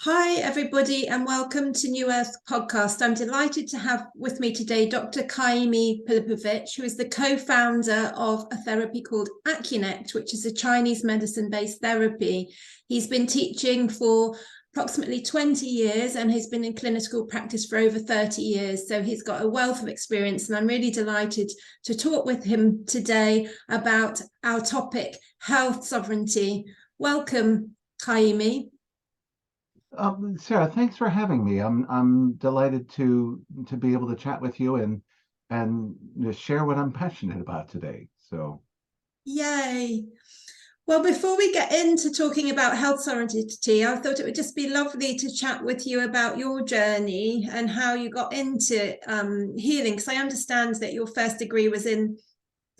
Hi, everybody, and welcome to New Earth Podcast. I'm delighted to have with me today Dr. Ka'imi Pilipovich, who is the co-founder of a therapy called Accunect, which is a Chinese medicine-based therapy. He's been teaching for approximately 20 years and has been in clinical practice for over 30 years. So he's got a wealth of experience, and I'm really delighted to talk with him today about our topic, health sovereignty. Welcome, Ka'imi. Sarah, thanks for having me. I'm delighted to be able to chat with you and to share what I'm passionate about today. So, Yay. Well, before we get into talking about health sovereignty, I thought it would just be lovely to chat with you about your journey and how you got into healing. Because I understand that your first degree was in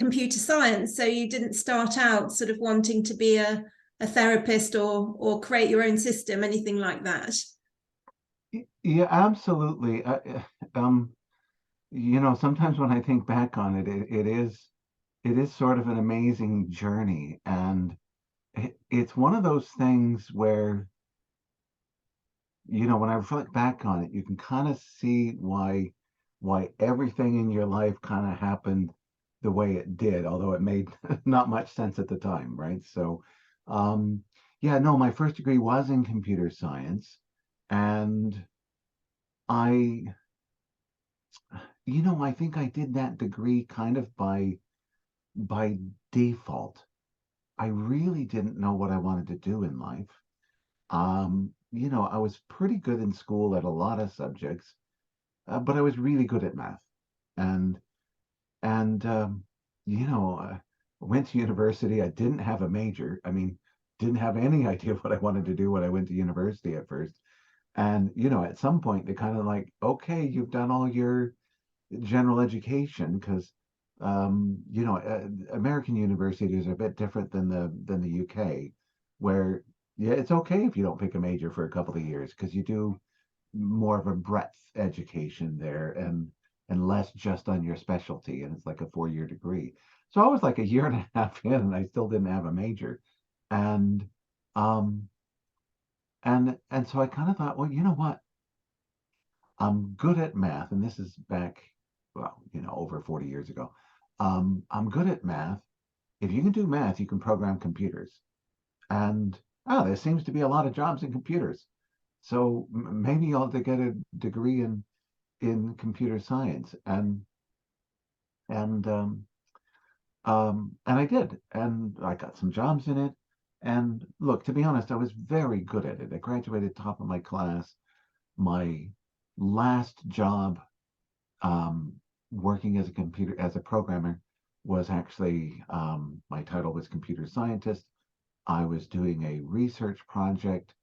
computer science, so you didn't start out sort of wanting to be a therapist or create your own system, anything like that. yeah, absolutely. Sometimes when I think back on it, it is sort of an amazing journey, and it's one of those things where, when I reflect back on it, you can kind of see why everything in your life kind of happened the way it did, although it made not much sense at the time, right? So, um, yeah, no, my first degree was in computer science, and I, I think I did that degree kind of by default. I really didn't know what I wanted to do in life. I was pretty good in school at a lot of subjects, but I was really good at math. And and you know, I went to university. I didn't have a major. I mean, didn't have any idea what I wanted to do when I went to university at first. And at some point they kind of like, okay, you've done all your general education because American universities are a bit different than the UK, where yeah, it's okay if you don't pick a major for a couple of years because you do more of a breadth education there and less just on your specialty, and it's like a 4-year degree. So I was like a year and a half in, and I still didn't have a major, and um and so I kind of thought, well, you know what? I'm good at math, and this is back, well, over 40 years ago. I'm good at math. If you can do math, you can program computers. And there seems to be a lot of jobs in computers. So maybe I'll have to get a degree in computer science. And I did, and I got some jobs in it. And look, to be honest, I was very good at it. I graduated top of my class. My last job working as a programmer was actually, my title was computer scientist. I was doing a research project,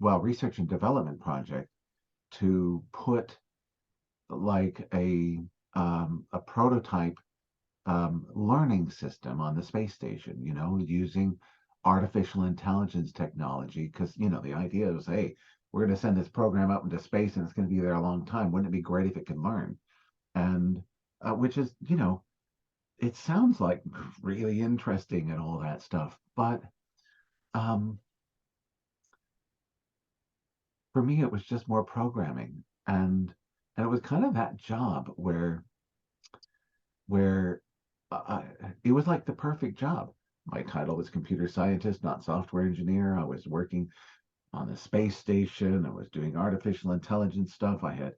research and development project to put like a prototype learning system on the space station, using artificial intelligence technology. Because, the idea was, hey, we're going to send this program up into space and it's going to be there a long time. Wouldn't it be great if it can learn? And which is, it sounds like really interesting and all that stuff. But um, for me, it was just more programming. And it was kind of that job where it was like the perfect job. My title was computer scientist, not software engineer. I was working on the space station. I was doing artificial intelligence stuff. I had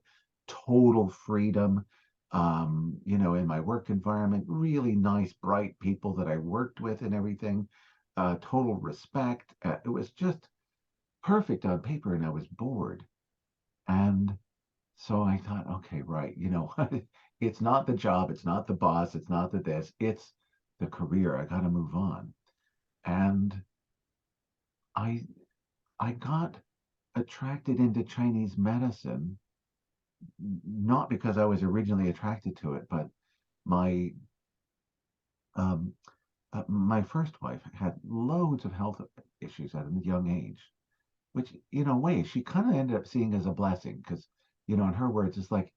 total freedom, in my work environment. Really nice, bright people that I worked with and everything. Total respect. It was just perfect on paper, and I was bored. And so I thought, okay, right, it's not the job, it's not the boss, it's not the this, it's the career. I got to move on. And I I got attracted into Chinese medicine, not because I was originally attracted to it, but my um, my first wife had loads of health issues at a young age, which, in a way, she kind of ended up seeing as a blessing because, in her words, it's like,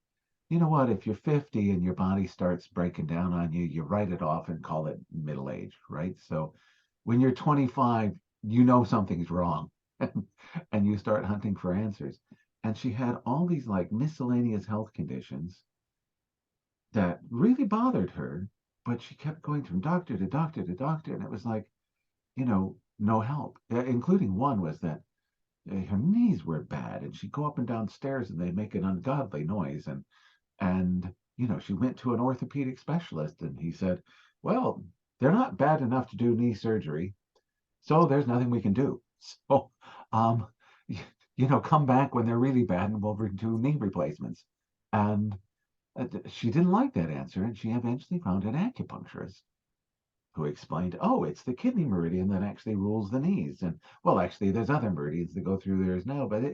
you know what, if you're 50 and your body starts breaking down on you, you write it off and call it middle age, right? So when you're 25, something's wrong. and you start hunting for answers. And she had all these like miscellaneous health conditions that really bothered her, but she kept going from doctor to doctor to doctor, and it was like, no help. Including one was that her knees were bad, and she'd go up and down stairs, and they make an ungodly noise, and she went to an orthopedic specialist, and he said, "Well, they're not bad enough to do knee surgery, so there's nothing we can do. So, um, come back when they're really bad, and we'll do knee replacements." And she didn't like that answer, and she eventually found an acupuncturist who explained, "Oh, it's the kidney meridian that actually rules the knees." And well, actually, there's other meridians that go through there as now, but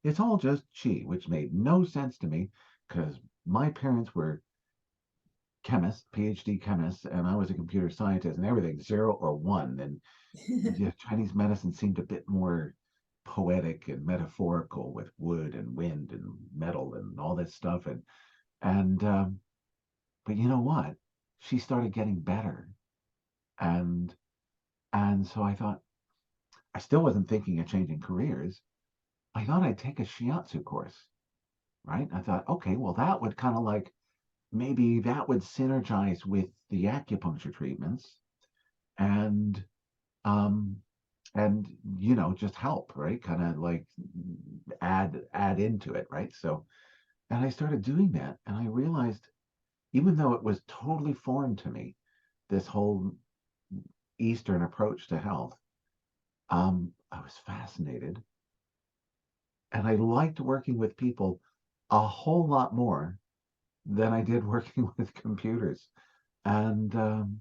it's all just chi, which made no sense to me because my parents were chemists, PhD chemists, and I was a computer scientist, and everything 0 or 1. And Chinese medicine seemed a bit more poetic and metaphorical with wood and wind and metal and all this stuff. And but you know what? She started getting better, and and so I thought I still wasn't thinking of changing careers. I thought I'd take a shiatsu course, right? I thought, okay, well, that would kind of like maybe that would synergize with the acupuncture treatments and um and just help, right? Kind of like add into it, right? So and I started doing that, and I realized even though it was totally foreign to me, this whole Eastern approach to health, I was fascinated, and I liked working with people a whole lot more than I did working with computers. And and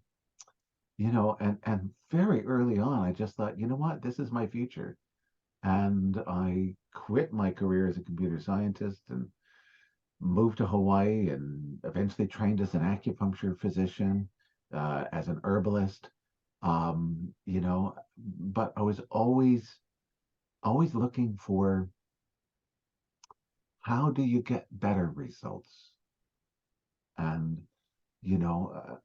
very early on, I just thought, you know what, this is my future. And I quit my career as a computer scientist and moved to Hawaii and eventually trained as an acupuncture physician, as an herbalist. But I was always looking for how do you get better results? And, you know,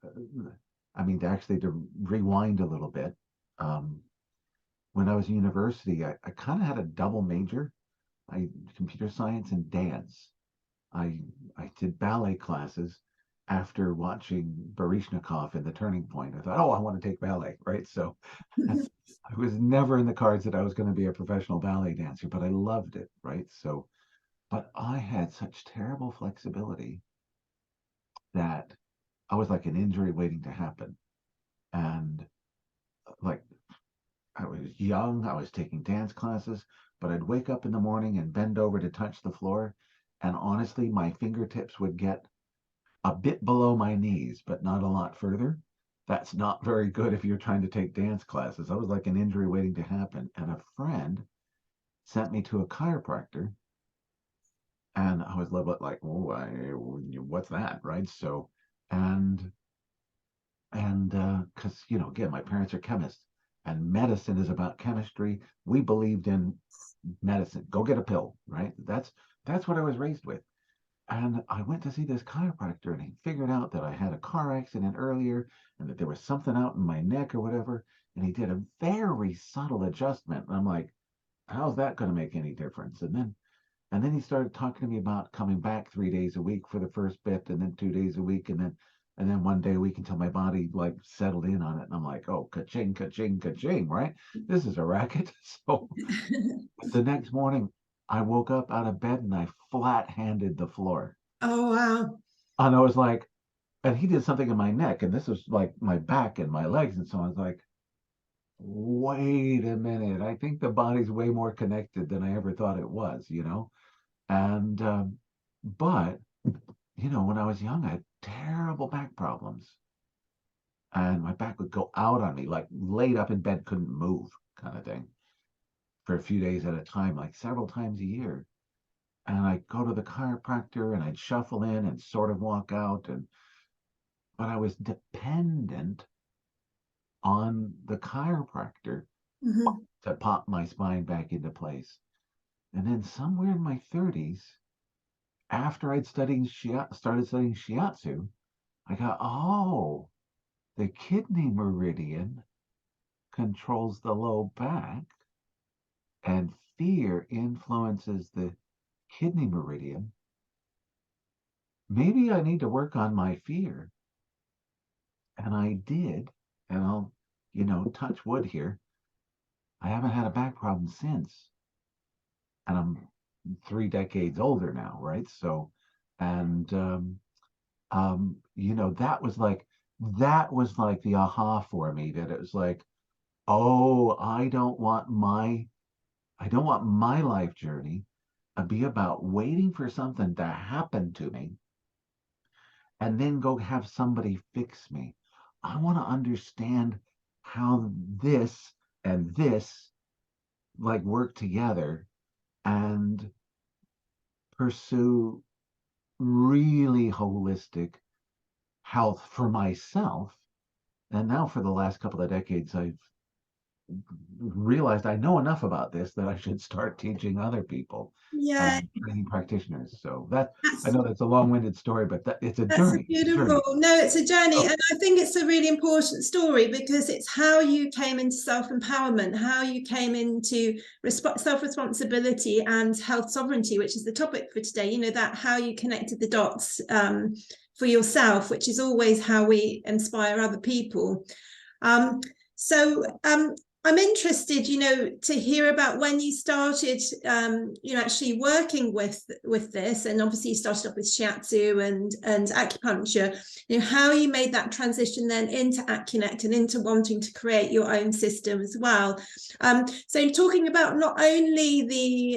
I mean, actually, to rewind a little bit, um, when I was in university, I kind of had a double major. I computer science and dance. I I did ballet classes after watching Baryshnikov in The Turning Point. I thought, oh, I want to take ballet, right? So I was never in the cards that I was going to be a professional ballet dancer, but I loved it, right? So, but I had such terrible flexibility that I was like an injury waiting to happen. And like I was young, I was taking dance classes, but I'd wake up in the morning and bend over to touch the floor. And honestly, my fingertips would get a bit below my knees, but not a lot further. That's not very good if you're trying to take dance classes. I was like an injury waiting to happen. And a friend sent me to a chiropractor, and I was a little bit like, oh, what's that, right? So, and because again, my parents are chemists, and medicine is about chemistry. We believed in medicine. Go get a pill, right? That's what I was raised with. And I went to see this chiropractor, and he figured out that I had a car accident earlier and that there was something out in my neck or whatever. And he did a very subtle adjustment. And I'm like, how's that going to make any difference? And then he started talking to me about coming back 3 days a week for the first bit, and then 2 days a week, and then 1 day a week until my body like settled in on it. And I'm like, oh, ka-ching, ka-ching, ka-ching, right? This is a racket. So the next morning, I woke up out of bed and I flat-handed the floor. Oh, wow. And I was like, and he did something in my neck, and this was like my back and my legs. And so I was like, wait a minute. I think the body's way more connected than I ever thought it was. And, but, when I was young, I had terrible back problems. And my back would go out on me, like laid up in bed, couldn't move, kind of thing, for a few days at a time, like several times a year. And I'd go to the chiropractor and I'd shuffle in and sort of walk out. But I was dependent on the chiropractor Mhm. to pop my spine back into place. And then somewhere in my 30s, after started studying shiatsu, I got, oh, the kidney meridian controls the low back, and fear influences the kidney meridian. Maybe I need to work on my fear. And I did, and I'll, touch wood here. I haven't had a back problem since. And I'm 3 decades older now, right? So, and that was like the aha for me, that it was like, oh, I don't want my life journey to be about waiting for something to happen to me and then go have somebody fix me. I want to understand how this and this like work together and pursue really holistic health for myself. And now for the last couple of decades, I've realized I know enough about this that I should start teaching other people Yeah, and training practitioners. So that, I that's know that's a long-winded story, but it's a That's a journey. It's a beautiful. journey. No, it's a journey. Oh, And I think it's a really important story because it's how you came into self-empowerment, how you came into self-responsibility and health sovereignty, which is the topic for today. That how you connected the dots for yourself, which is always how we inspire other people. Um, so I'm interested, to hear about when you started, actually working with this, and obviously you started off with shiatsu and acupuncture. How you made that transition then into Accunect and into wanting to create your own system as well. So talking about not only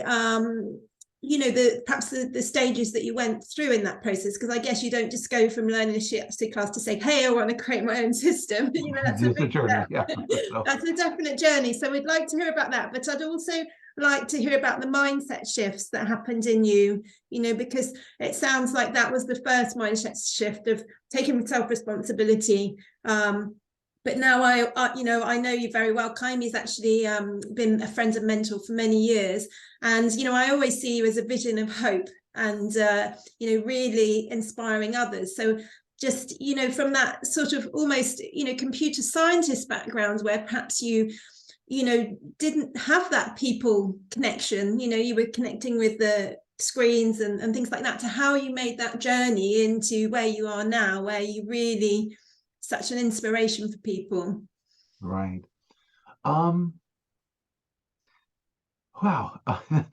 perhaps the stages that you went through in that process, because I guess you don't just go from learning a shiatsu class to say, hey, I want to create my own system. That's a it's a big journey. Yeah. step. So, That's a definite journey. So we'd like to hear about that, but I'd also like to hear about the mindset shifts that happened in you, because it sounds like that was the first mindset shift of taking self-responsibility. But now I know you very well. Ka'imi's actually been a friend and mentor for many years, and I always see you as a vision of hope and really inspiring others. So just from that sort of almost computer scientist background, where perhaps you didn't have that people connection, you were connecting with the screens and things like that, to how you made that journey into where you are now, where you really such an inspiration for people. right. Um, wow,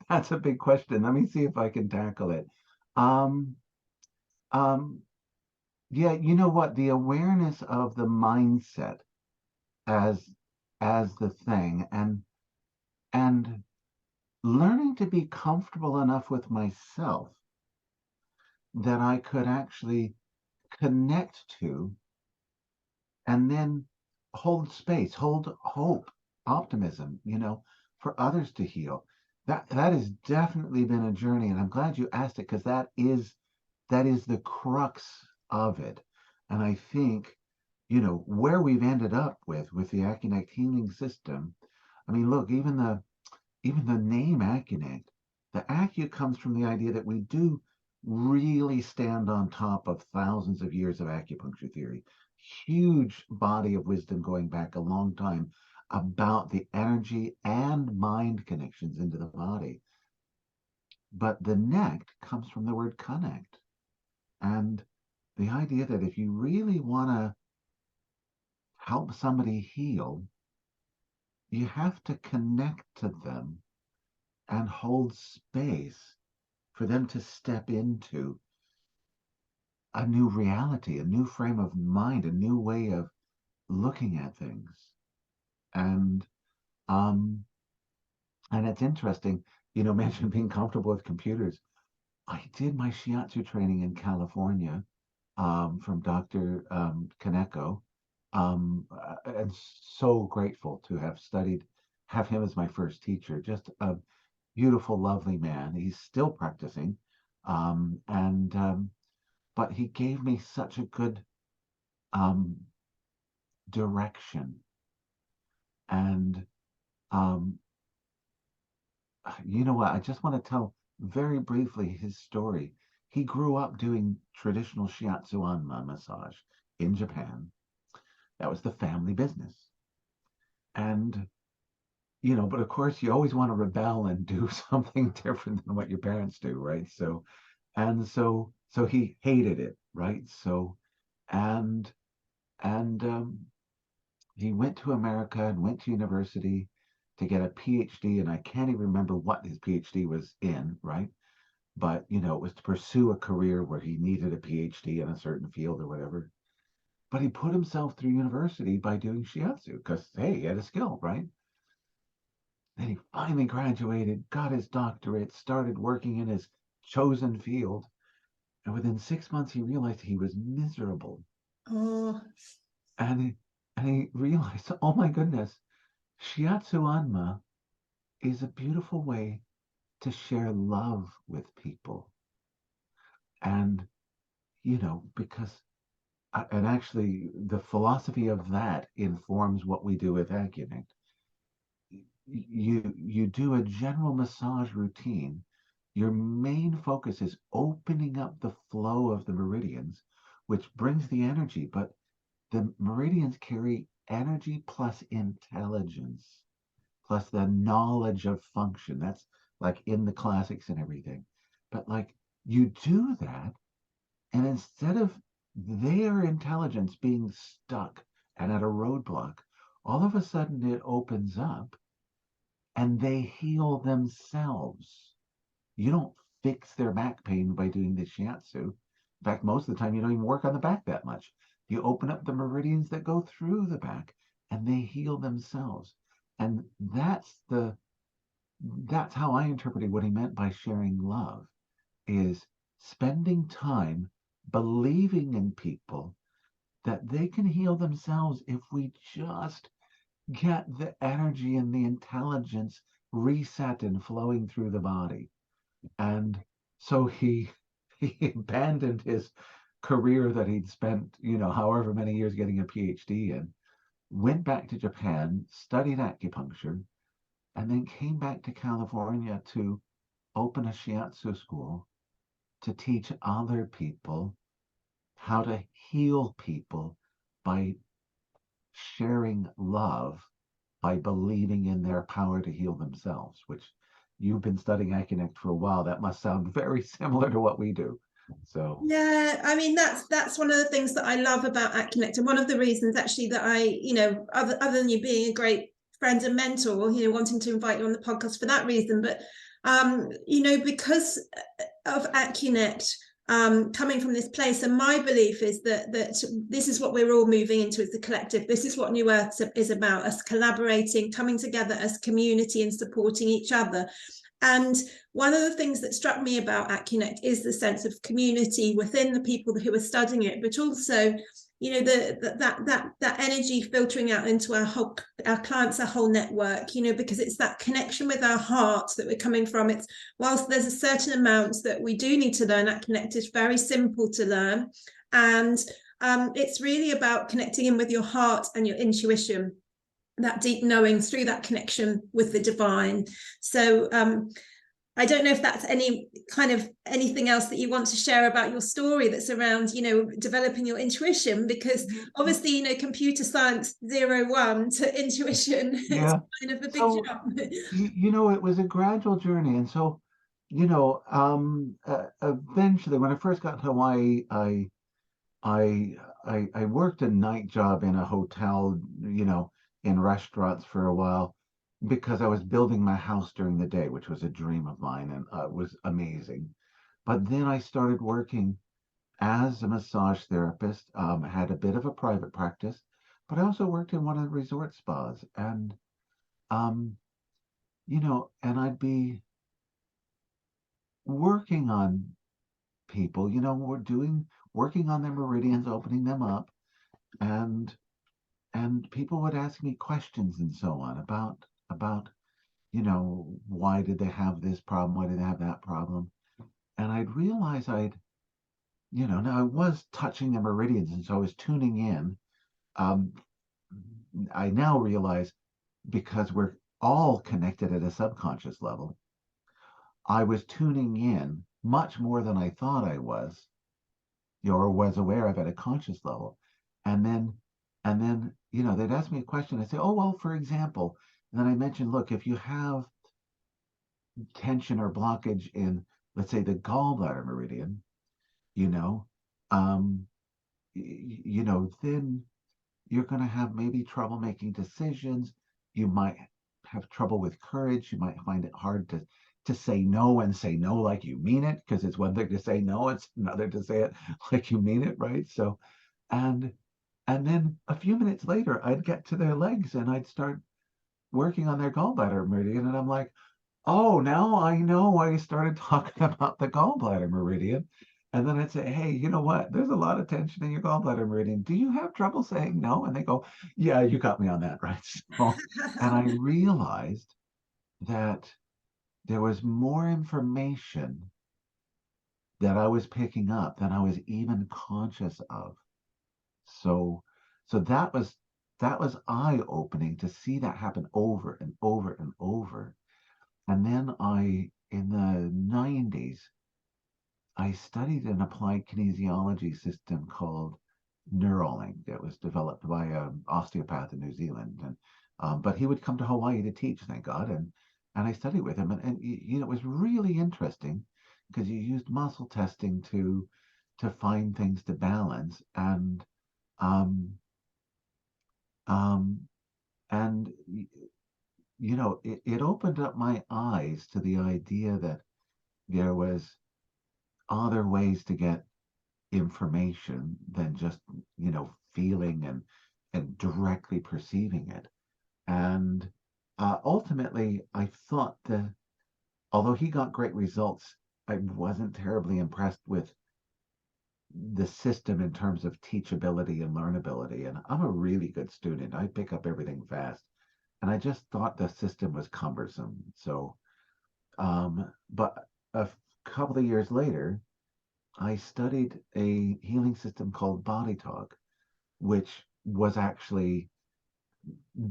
that's a big question. Let me see if I can tackle it. Um, um, yeah, you know what? The awareness of the mindset as as the thing, and learning to be comfortable enough with myself that I could actually connect to and then hold space, hold hope, optimism, for others to heal. That has definitely been a journey, and I'm glad you asked it, because that is the crux of it. And I think, where we've ended up with the Accunect healing system. I mean, look, even the name Accunect, the Acu comes from the idea that we do really stand on top of thousands of years of acupuncture theory. Huge body of wisdom going back a long time about the energy and mind connections into the body. But the nect comes from the word connect. And the idea that if you really want to help somebody heal, you have to connect to them and hold space for them to step into a new reality, a new frame of mind, a new way of looking at things. And um, and it's interesting, mention being comfortable with computers. I did my shiatsu training in California from Dr. Kaneko. And so grateful to have him as my first teacher. Just a beautiful, lovely man. He's still practicing. And But he gave me such a good um, direction. And um, you know what? I just want to tell very briefly his story. He grew up doing traditional shiatsu anma massage in Japan. That was the family business. And but of course you always want to rebel and do something different than what your parents do, right? So he hated it, right? And and he went to America and went to university to get a PhD, and I can't even remember what his PhD was in, right? But it was to pursue a career where he needed a PhD in a certain field or whatever. But he put himself through university by doing shiatsu because, hey, he had a skill, right? Then he finally graduated, got his doctorate, started working in his chosen field, and within 6 months he realized he was miserable. Oh, And he realized, oh my goodness, shiatsu anma is a beautiful way to share love with people. And, because and actually the philosophy of that informs what we do with Accunect. You do a general massage routine. Your main focus is opening up the flow of the meridians, which brings the energy, but the meridians carry energy plus intelligence plus the knowledge of function. That's like in the classics and everything. But like you do that, and instead of their intelligence being stuck and at a roadblock, all of a sudden it opens up and they heal themselves. You don't fix their back pain by doing the shiatsu. In fact, most of the time you don't even work on the back that much. You open up the meridians that go through the back and they heal themselves. And that's how I interpreted what he meant by sharing love is spending time believing in people that they can heal themselves if we just get the energy and the intelligence reset and flowing through the body. And so he abandoned his career that he'd spent, however many years getting a PhD in, went back to Japan, studied acupuncture, and then came back to California to open a shiatsu school to teach other people how to heal people by sharing love, by believing in their power to heal themselves, which you've been studying Accunect for a while. That must sound very similar to what we do. So yeah, I mean that's one of the things that I love about Accunect, and one of the reasons actually that I, other than you being a great friend and mentor, wanting to invite you on the podcast for that reason, but because of Accunect, coming from this place, and my belief is that this is what we're all moving into as a collective. This is what New Earth is about: us collaborating, coming together as community, and supporting each other. And one of the things that struck me about Accunect is the sense of community within the people who are studying it, but also, that energy filtering out into our clients, our whole network, because it's that connection with our heart that we're coming from. It's whilst there's a certain amount that we do need to learn, Accunect is very simple to learn, and it's really about connecting in with your heart and your intuition, that deep knowing through that connection with the divine. So I don't know if that's anything else that you want to share about your story that's around, developing your intuition, because obviously, computer science 01 to intuition, it's yeah. kind of a big So jump. it was a gradual journey, and so eventually, when I first got to Hawaii, I I worked a night job in a hotel, in restaurants for a while because I was building my house during the day, which was a dream of mine and it was amazing. But then I started working as a massage therapist, had a bit of a private practice, but I also worked in one of the resort spas um, and I'd be working on people, we're working on their meridians, opening them up, and people would ask me questions and so on about why did they have this problem, why did they have that problem, and I'd realize now I was touching the meridians, and so I was tuning in. um, I now realize, because we're all connected at a subconscious level, I was tuning in much more than I thought I was, or was aware of at a conscious level. And then they'd ask me a question. I'd say, oh, well, for example, And then I mentioned, look, if you have tension or blockage in, let's say, the gallbladder meridian, you know, um, then you're going to have maybe trouble making decisions. You might have trouble with courage. You might find it hard to say no and say no like you mean it, because it's one thing to say no, it's another to say it like you mean it, right? So, and and then a few minutes later, I'd get to their legs and I'd start working on their gallbladder meridian, and I'm like, oh, now I know why you started talking about the gallbladder meridian. And then I'd say, hey, you know what? There's a lot of tension in your gallbladder meridian. Do you have trouble saying no? And they go, yeah, you got me on that, right? So, and I realized that there was more information that I was picking up than I was even conscious of. So, so that was eye-opening to see that happen over and over and over. And then in the 90s, I studied an applied kinesiology system called Neuralink that was developed by an osteopath in New Zealand. And but he would come to Hawaii to teach, thank God. And I studied with him, and it was really interesting because you used muscle testing to find things to balance, um, um, and it opened up my eyes to the idea that there was other ways to get information than just feeling and directly perceiving it. And ultimately, I thought that although he got great results, I wasn't terribly impressed with the system in terms of teachability and learnability. And I'm a really good student. I pick up everything fast. And I just thought the system was cumbersome. So, but couple of years later, I studied a healing system called Body Talk, which was actually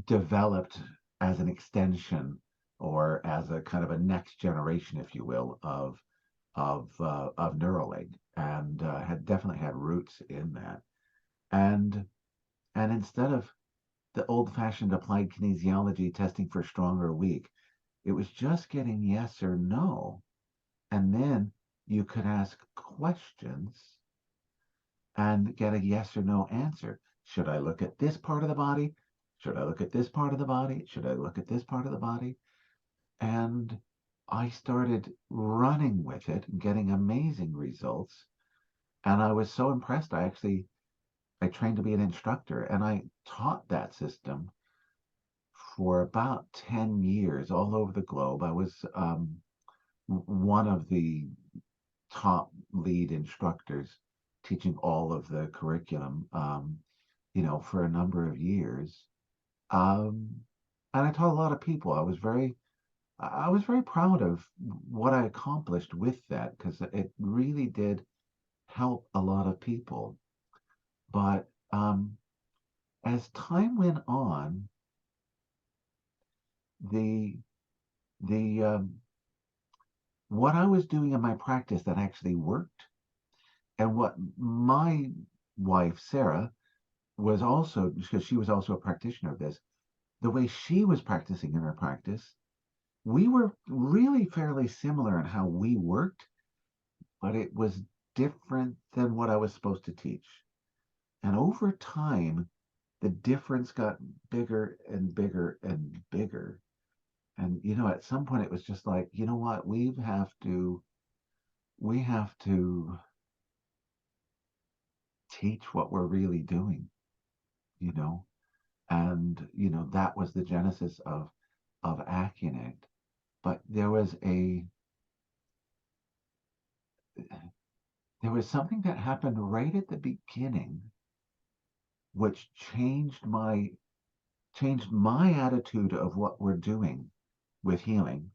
developed as an extension or as a kind of a next generation, if you will, of Neuralink, and had definitely had roots in that. And and instead of the old-fashioned applied kinesiology testing for strong or weak, it was just getting yes or no, and then you could ask questions and get a yes or no answer. Should I look at this part of the body? Should I look at this part of the body? Should I look at this part of the body? And I started running with it, getting amazing results. And I was so impressed. I trained to be an instructor, and I taught that system for about 10 years all over the globe. I was one of the top lead instructors teaching all of the curriculum, for a number of years. Um, and I taught a lot of people. I was very proud of what I accomplished with that because it really did help a lot of people. But as time went on, the the what I was doing in my practice that actually worked, and what my wife Sarah was also, because she was also a practitioner of this, the way she was practicing in her practice, we were really fairly similar in how we worked, but it was different than what I was supposed to teach. And over time, the difference got bigger and bigger and bigger. And at some point it was just like, you know what, we have to teach what we're really doing, you know. And that was the genesis of Accunect. But there was something that happened right at the beginning which changed my attitude of what we're doing with healing.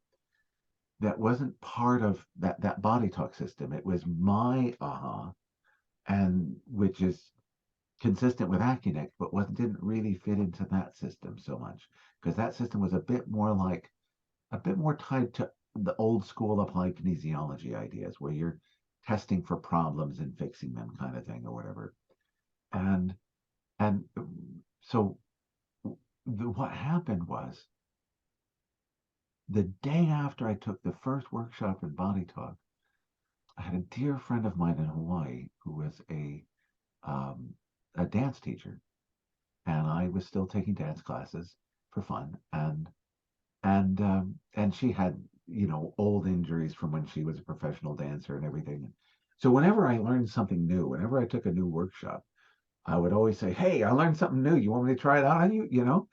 That wasn't part of that body talk system. It was my aha, and which is consistent with Accunect, but what didn't really fit into that system so much, because that system was a bit more tied to the old school applied kinesiology ideas, where you're testing for problems and fixing them, kind of thing, or whatever. And so what happened was The day after I took the first workshop in body talk, I had a dear friend of mine in Hawaii who was a dance teacher, and I was still taking dance classes for fun, and she had, old injuries from when she was a professional dancer and everything. So whenever I learned something new, whenever I took a new workshop, I would always say, "Hey, I learned something new. You want me to try it out on you?"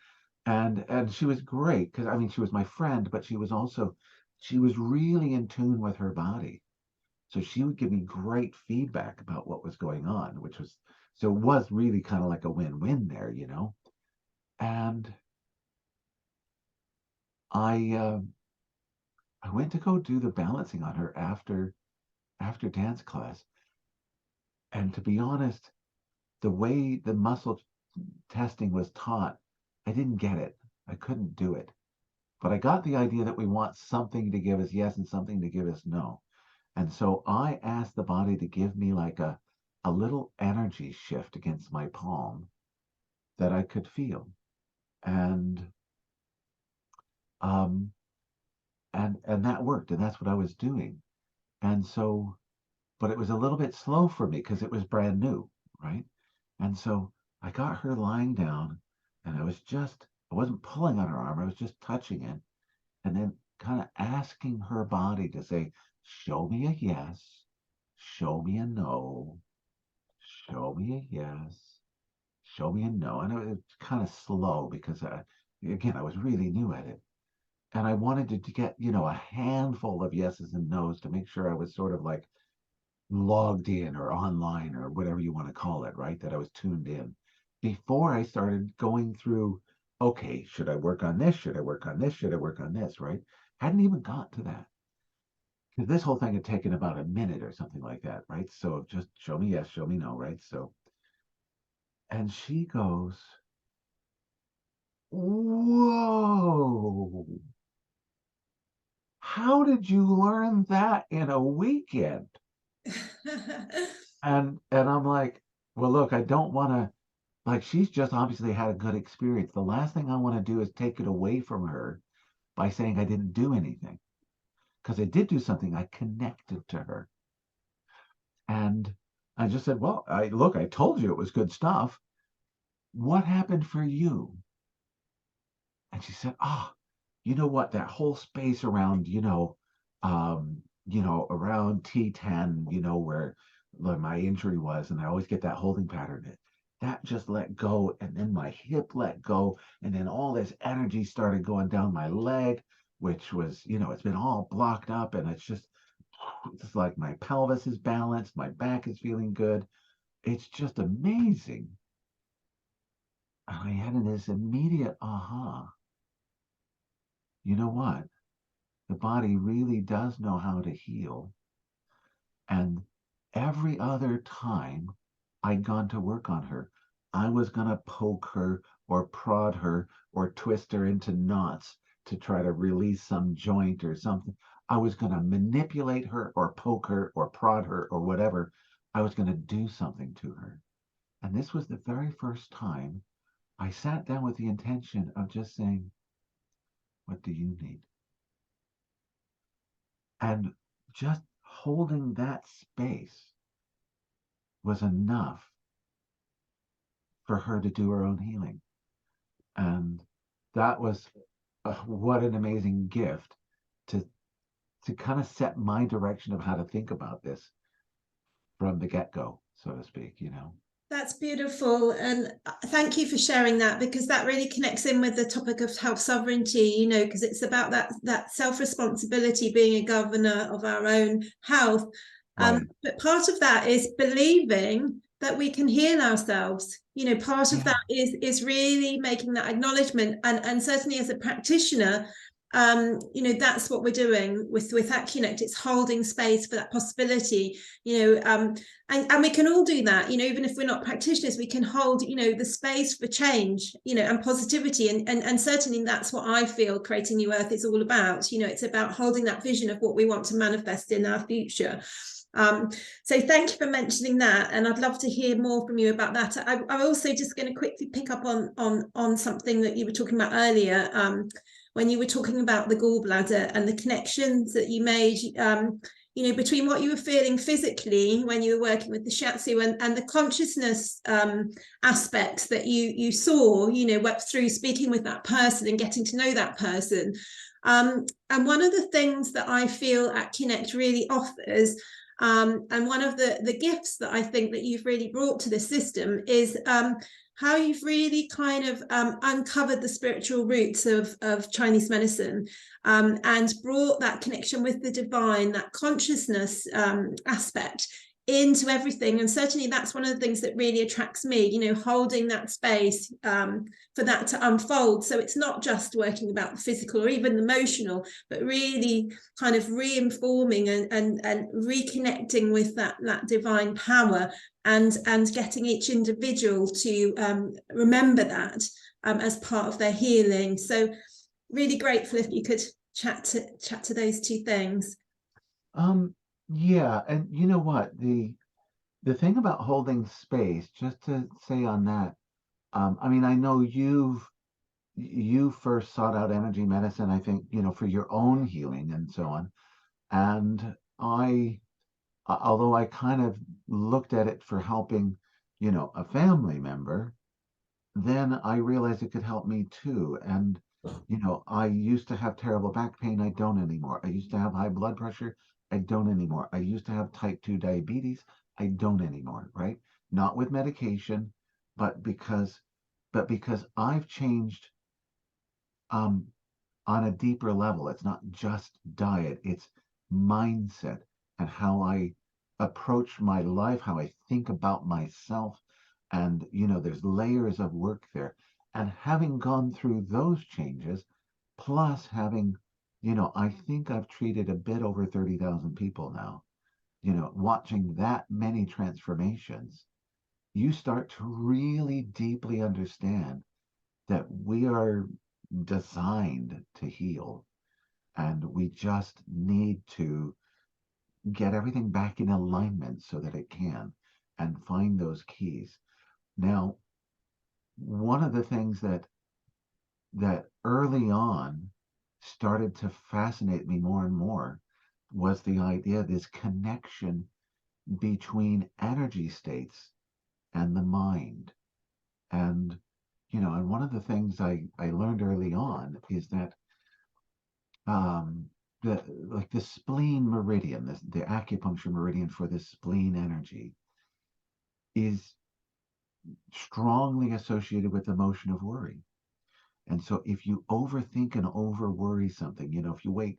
And she was great because, I mean, she was my friend, but she was really in tune with her body. So she would give me great feedback about what was going on, so it was really kind of like a win-win there. And I I went to go do the balancing on her after dance class. And to be honest, the way the muscle testing was taught, I didn't get it. I couldn't do it. But I got the idea that we want something to give us yes and something to give us no. And so I asked the body to give me like a little energy shift against my palm that I could feel. And um and that worked, and that's what I was doing. And so, but it was a little bit slow for me because it was brand new, right? And so I got her lying down, and I wasn't pulling on her arm, I was just touching it, and then kind of asking her body to say, show me a yes, show me a no, show me a yes, show me a no. And it was kind of slow because, again, I was really new at it. And I wanted to get, a handful of yeses and nos to make sure I was sort of like logged in or online or whatever you want to call it, right? That I was tuned in before I started going through, okay, should I work on this? Should I work on this? Should I work on this? Right? Hadn't even got to that. Because this whole thing had taken about a minute or something like that, right? So just show me yes, show me no, right? So, and she goes, whoa, how did you learn that in a weekend? And I'm like, well, look, I don't want to, like, she's just obviously had a good experience. The last thing I want to do is take it away from her by saying I didn't do anything. Because I did do something. I connected to her. And I just said, well, I told you it was good stuff. What happened for you? And she said, oh, you know what? That whole space around, around T10, where my injury was, and I always get that holding pattern. That just let go, and then my hip let go, and then all this energy started going down my leg, which was, it's been all blocked up, and it's like my pelvis is balanced, my back is feeling good. It's just amazing. And I had this immediate aha. You know what? The body really does know how to heal. And every other time I'd gone to work on her, I was going to poke her or prod her or twist her into knots to try to release some joint or something. I was going to manipulate her or poke her or prod her or whatever. I was going to do something to her. And this was the very first time I sat down with the intention of just saying, what do you need? And just holding that space was enough for her to do her own healing. And that was what an amazing gift to kind of set my direction of how to think about this from the get-go, so to speak. That's beautiful. And thank you for sharing that, because that really connects in with the topic of health sovereignty, because it's about that self-responsibility, being a governor of our own health. Right. But part of that is believing that we can heal ourselves. Part of Yeah. that is really making that acknowledgement. And certainly as a practitioner, that's what we're doing with Accunect. It's holding space for that possibility, and we can all do that, even if we're not practitioners. We can hold, the space for change, and positivity, and certainly that's what I feel Creating New Earth is all about. It's about holding that vision of what we want to manifest in our future. So thank you for mentioning that, and I'd love to hear more from you about that. I'm also just going to quickly pick up on something that you were talking about earlier, when you were talking about the gallbladder and the connections that you made, between what you were feeling physically when you were working with the shiatsu and the consciousness aspects that you saw, through speaking with that person and getting to know that person. And one of the things that I feel Accunect really offers, and one of the gifts that I think that you've really brought to the system is how you've really kind of uncovered the spiritual roots of Chinese medicine, and brought that connection with the divine, that consciousness aspect into everything. And certainly that's one of the things that really attracts me, holding that space for that to unfold. So it's not just working about the physical or even the emotional, but really kind of re-informing and reconnecting with that divine power, and getting each individual to remember that as part of their healing. So really grateful if you could chat to those two things. Yeah, and you know what? The thing about holding space, just to say on that, I mean, I know you first sought out energy medicine, I think, for your own healing and so on. And although I kind of looked at it for helping, a family member, then I realized it could help me too. And, I used to have terrible back pain. I don't anymore. I used to have high blood pressure. I don't anymore. I used to have type 2 diabetes. I don't anymore, right? Not with medication, but because I've changed um on a deeper level. It's not just diet, it's mindset and how I approach my life, how I think about myself. And, there's layers of work there. And having gone through those changes, plus having, I think I've treated a bit over 30,000 people now, watching that many transformations, you start to really deeply understand that we are designed to heal, and we just need to get everything back in alignment so that it can, and find those keys. Now, one of the things that early on started to fascinate me more and more was the idea, this connection between energy states and the mind. And and one of the things I learned early on is that um, the spleen meridian, the acupuncture meridian for the spleen energy, is strongly associated with the emotion of worry. And so if you overthink and over worry something, if you wait,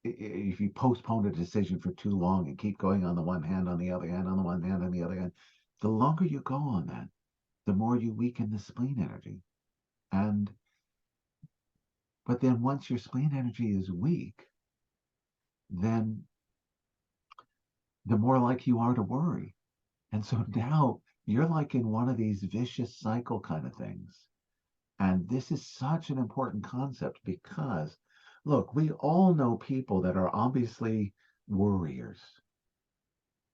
if you postpone a decision for too long and keep going on the one hand, on the other hand, on the one hand, on the other hand, the longer you go on that, the more you weaken the spleen energy. And but then once your spleen energy is weak, then the more like you are to worry. And so now you're like in one of these vicious cycle kind of things. And this is such an important concept because, look, we all know people that are obviously worriers.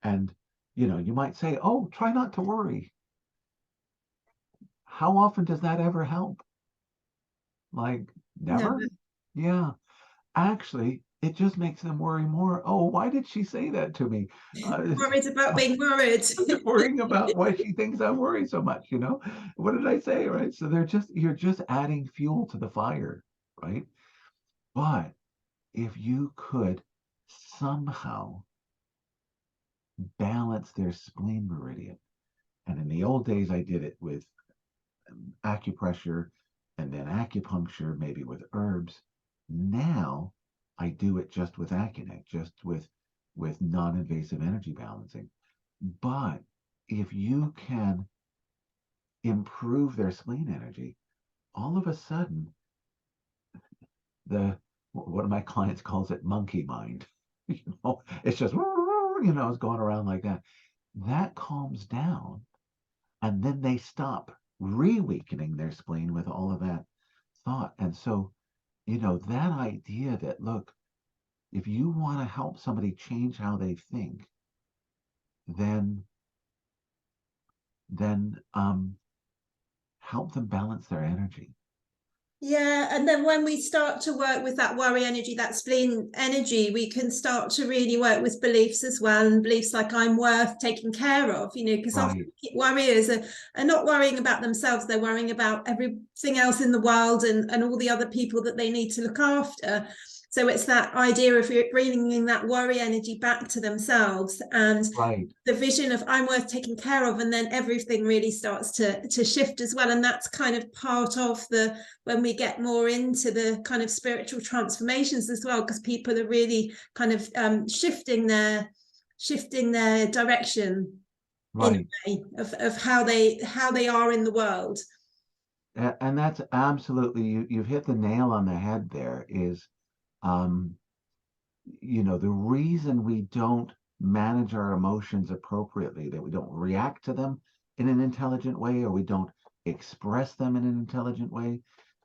And, you might say, oh, try not to worry. How often does that ever help? Like, No, never? Yeah. Actually, it just makes them worry more. Oh, why did she say that to me? worried about being worried. Worrying about why she thinks I worry so much, What did I say, right? So you're just adding fuel to the fire, right? But if you could somehow balance their spleen meridian, and in the old days I did it with acupressure and then acupuncture, maybe with herbs. Now I do it just with Accunect, just with non-invasive energy balancing. But if you can improve their spleen energy, all of a sudden, the one of my clients calls it monkey mind. It's just it's going around like that. That calms down, and then they stop re-weakening their spleen with all of that thought. And so, that idea that, look, if you want to help somebody change how they think, then help them balance their energy. Yeah, and then when we start to work with that worry energy, that spleen energy, we can start to really work with beliefs as well, and beliefs like I'm worth taking care of, because often Right, warriors are not worrying about themselves, they're worrying about everything else in the world, and all the other people that they need to look after. So it's that idea of bringing that worry energy back to themselves, and right, the vision of I'm worth taking care of, and then everything really starts to shift as well. And that's kind of part of the, when we get more into the kind of spiritual transformations as well, because people are really kind of shifting their direction in right. a way of how they are in the world. And that's absolutely, you've hit the nail on the head there is, um, the reason we don't manage our emotions appropriately, that we don't react to them in an intelligent way, or we don't express them in an intelligent way,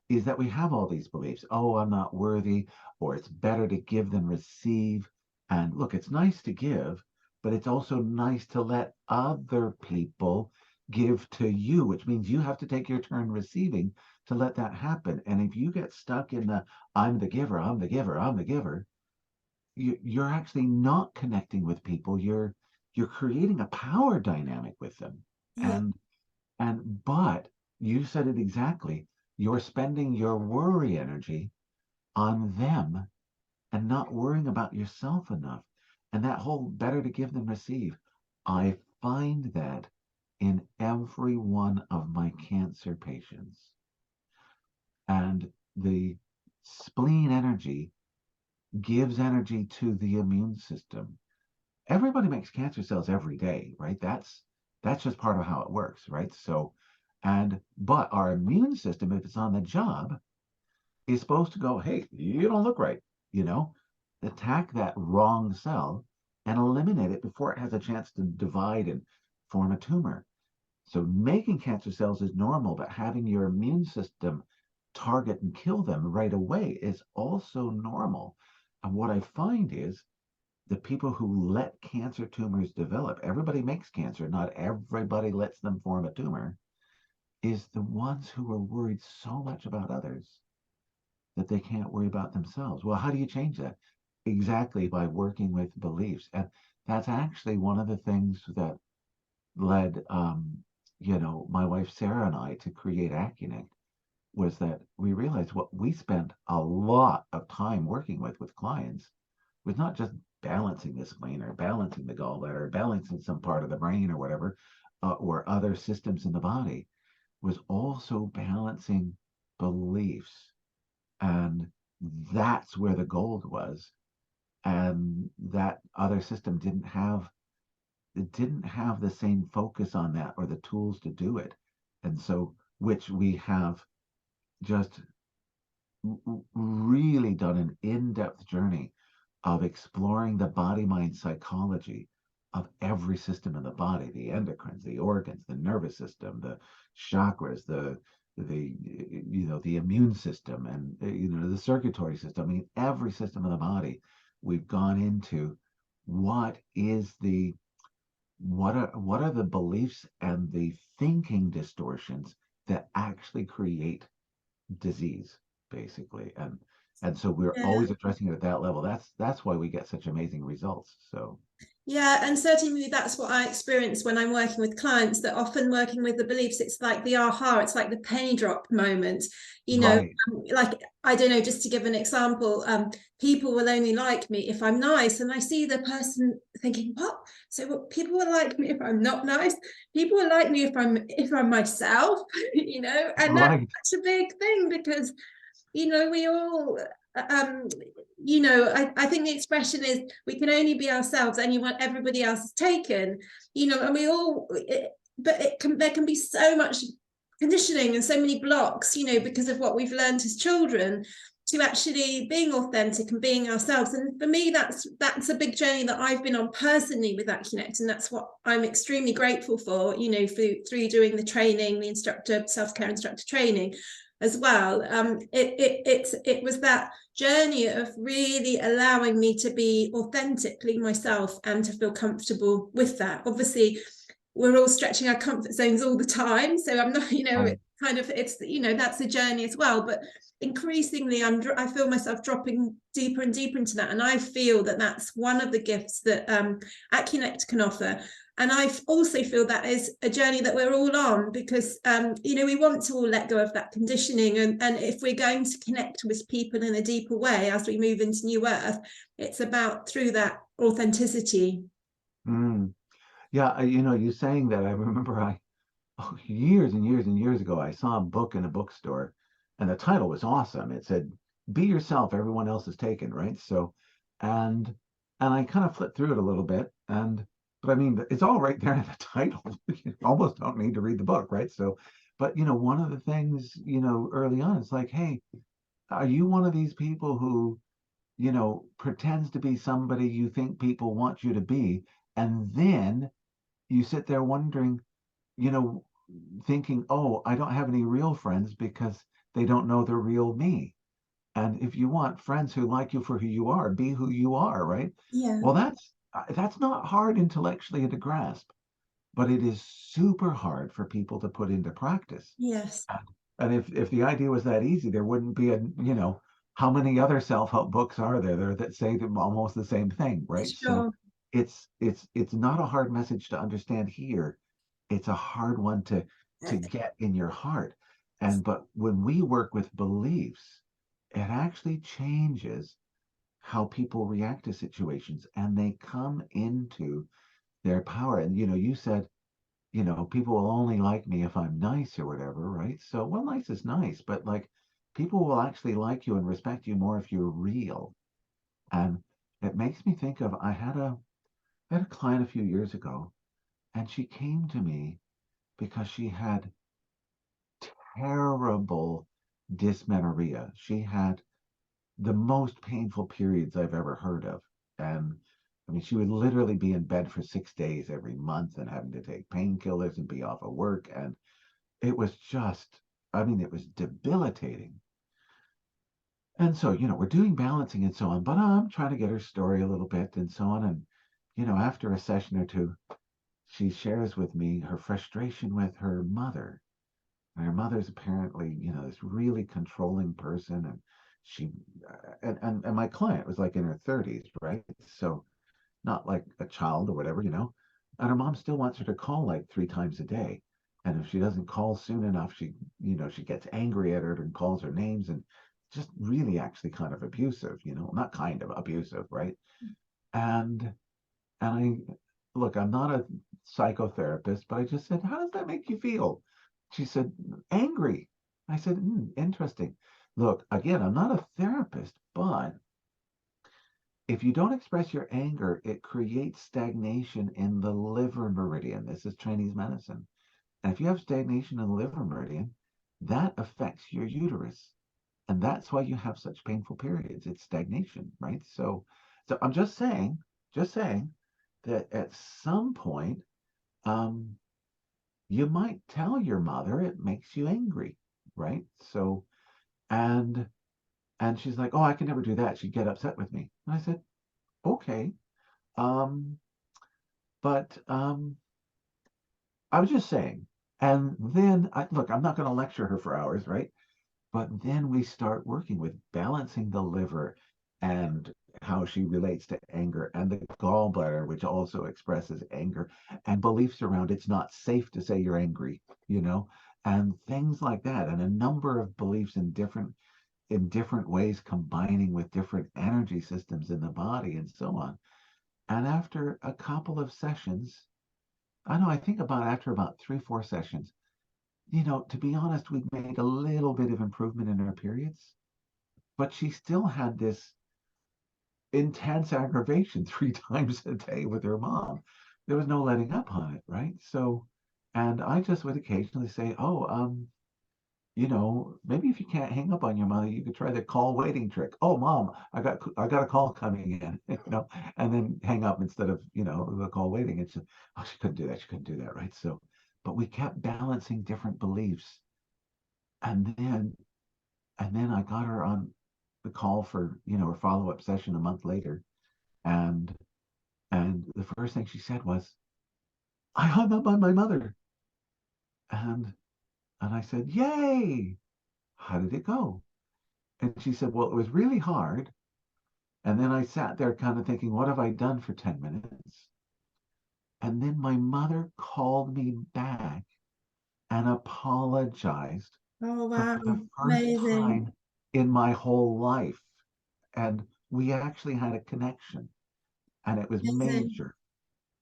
is that we have all these beliefs. Oh, I'm not worthy, or it's better to give than receive. And look, it's nice to give, but it's also nice to let other people give to you, which means you have to take your turn receiving to let that happen. And if you get stuck in the I'm the giver, I'm the giver, I'm the giver, you're actually not connecting with people. You're creating a power dynamic with them. Yeah, And but you said it exactly. You're spending your worry energy on them and not worrying about yourself enough. And that whole better to give than receive, I find that in every one of my cancer patients. And the spleen energy gives energy to the immune system. Everybody makes cancer cells every day, right? That's just part of how it works, right? So, and but our immune system, if it's on the job, is supposed to go, hey, you don't look right, you know, attack that wrong cell and eliminate it before it has a chance to divide and form a tumor. So making cancer cells is normal, but having your immune system target and kill them right away is also normal. And what I find is the people who let cancer tumors develop, everybody makes cancer, not everybody lets them form a tumor, is the ones who are worried so much about others that they can't worry about themselves. Well, how do you change that? Exactly by working with beliefs. And that's actually one of the things that led, my wife Sarah and I to create Accunect, was that we realized what we spent a lot of time working with clients was not just balancing the spleen or balancing the gallbladder or balancing some part of the brain or whatever, or other systems in the body, was also balancing beliefs. And that's where the gold was. And that other system didn't have the same focus on that or the tools to do it. And so, which we have just really done an in-depth journey of exploring the body mind psychology of every system in the body, the endocrines, the organs, the nervous system, the chakras, the immune system, and the circulatory system. I mean, every system of the body, we've gone into what are the beliefs and the thinking distortions that actually create disease, basically. And so we're yeah. always addressing it at that level. That's why we get such amazing results. So Yeah, and certainly that's what I experience when I'm working with clients, that often working with the beliefs, it's like the aha, it's like the penny drop moment, right, like, I don't know, just to give an example, people will only like me if I'm nice. And I see the person thinking, what? So what, people will like me if I'm not nice? People will like me if I'm myself, and that's right, such a big thing, because we all um I think the expression is we can only be ourselves, anyone everybody else is taken, and we all but there can be so much conditioning and so many blocks, because of what we've learned as children, to actually being authentic and being ourselves. And for me, that's a big journey that I've been on personally with Accunect, and that's what I'm extremely grateful for, through doing the training, the instructor self-care instructor training as well. It was that journey of really allowing me to be authentically myself and to feel comfortable with that. Obviously, we're all stretching our comfort zones all the time, so I'm not, right. kind of, it's, you know, that's a journey as well. But increasingly I feel myself dropping deeper and deeper into that, and I feel that that's one of the gifts that Accunect can offer. And I also feel that is a journey that we're all on, because you know, we want to all let go of that conditioning, and if we're going to connect with people in a deeper way as we move into New Earth, it's about through that authenticity. Yeah, you know, you saying that, I remember years and years and years ago, I saw a book in a bookstore, and the title was awesome. It said, "Be yourself, everyone else is taken," right? So, and and I kind of flipped through it a little bit, but I mean, it's all right there in the title. You almost don't need to read the book, right? So, but you know, one of the things, you know, early on, it's like, hey, are you one of these people who, you know, pretends to be somebody you think people want you to be, and then you sit there wondering, you know, thinking, oh, I don't have any real friends because they don't know the real me. And if you want friends who like you for who you are, be who you are, right? Yeah. Well, that's not hard intellectually to grasp, but it is super hard for people to put into practice. Yes. And if the idea was that easy, there wouldn't be you know, how many other self-help books are there that say almost the same thing, right? So Sure. it's not a hard message to understand here. It's a hard one to get in your heart. But when we work with beliefs, it actually changes how people react to situations, and they come into their power. And you know, you said, you know, people will only like me if I'm nice or whatever, right? So, well, nice is nice, but like people will actually like you and respect you more if you're real. And it makes me think of, I had a client a few years ago, and she came to me because she had terrible dysmenorrhea. She had the most painful periods I've ever heard of. And I mean, she would literally be in bed for 6 days every month and having to take painkillers and be off of work. And it was just, I mean, it was debilitating. And so, you know, we're doing balancing and so on, but I'm trying to get her story a little bit and so on. And, you know, after a session or two, she shares with me her frustration with her mother. And her mother's apparently, you know, this really controlling person. And she, and my client was like in her 30s, right? So not like a child or whatever, you know. And her mom still wants her to call like 3 times a day. And if she doesn't call soon enough, you know, she gets angry at her and calls her names, and just really actually kind of abusive, you know, not kind of abusive, right? And I look, I'm not a psychotherapist, but I just said, how does that make you feel? She said, angry. I said, interesting. Look, again, I'm not a therapist, but if you don't express your anger, it creates stagnation in the liver meridian. This is Chinese medicine. And if you have stagnation in the liver meridian, that affects your uterus. And that's why you have such painful periods. It's stagnation, right? So I'm just saying that at some point, um, you might tell your mother it makes you angry, right? So, and and she's like, "Oh, I can never do that." She'd get upset with me. And I said, "Okay, um, but I was just saying." And then look, I'm not going to lecture her for hours, right? But then we start working with balancing the liver and how she relates to anger, and the gallbladder, which also expresses anger, and beliefs around it's not safe to say you're angry, you know, and things like that, and a number of beliefs in different ways, combining with different energy systems in the body and so on. And after a couple of sessions, I know I think about after about 3, 4 sessions, you know, to be honest, we've made a little bit of improvement in her periods, but she still had this intense aggravation 3 times a day with her mom. There was no letting up on it, right? So, and I just would occasionally say, oh, you know, maybe if you can't hang up on your mother, you could try the call waiting trick. Oh, mom, I got a call coming in, you know, and then hang up instead of, you know, the call waiting. It's just, oh, she couldn't do that. She couldn't do that, right? So, but we kept balancing different beliefs, and then I got her on the call for, you know, a follow-up session a month later, and the first thing she said was, "I hung up on my mother," and And I said, yay. How did it go? And she said, well, it was really hard. And then I sat there kind of thinking, what have I done for 10 minutes? And then my mother called me back and apologized Oh, for wow. the first Amazing. time in my whole life. And we actually had a connection, and it was Amazing. major.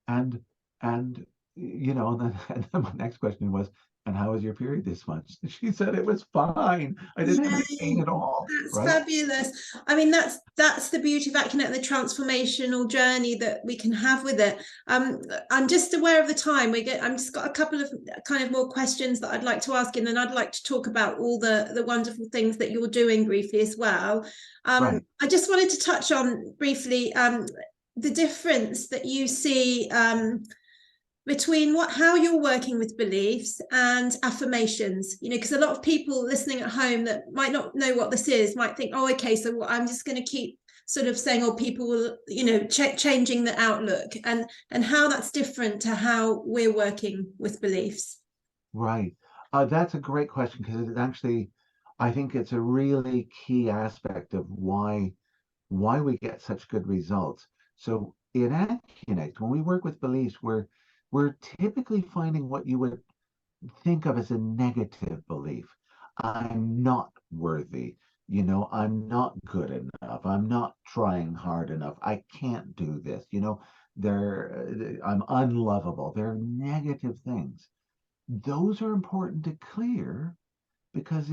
And and and then, and then my next question was, and how was your period this month? She said it was fine. I didn't have any pain Yay. at all. That's Right? fabulous. I mean, that's the beauty of Accunect, the transformational journey that we can have with it. I'm just aware of the time. I'm just got a couple of kind of more questions that I'd like to ask, and then I'd like to talk about all the wonderful things that you're doing briefly as well. Right. I just wanted to touch on briefly the difference that you see between how you're working with beliefs and affirmations, because a lot of people listening at home that might not know what this is might think, oh, okay, so I'm just going to keep sort of saying, oh, people will, changing the outlook, and how that's different to how we're working with beliefs. Right. That's a great question, because it actually, I think it's a really key aspect of why we get such good results. So in Accunect, when we work with beliefs, we're typically finding what you would think of as a negative belief. I'm not worthy. I'm not good enough. I'm not trying hard enough. I can't do this. I'm unlovable. They're negative things. Those are important to clear, because